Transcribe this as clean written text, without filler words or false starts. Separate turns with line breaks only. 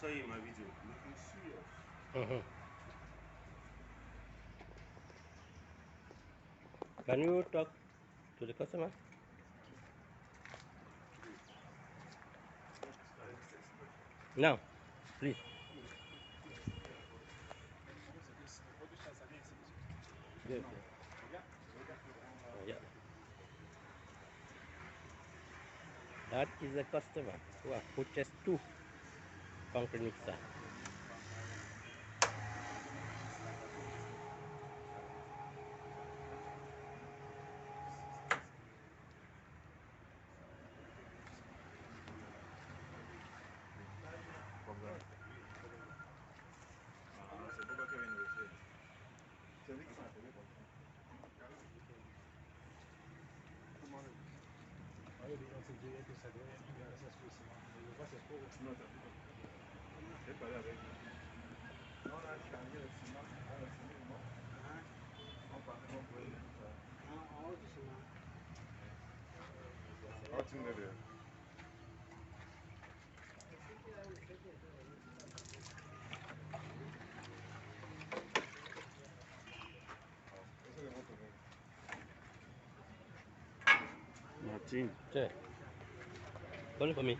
saw you in my video looking serious.
Can you talk to the customer? No, please. Yes, yes. Yeah. That is a customer who has purchased 2 concrete mixer.
Martin.
Sir, call for me.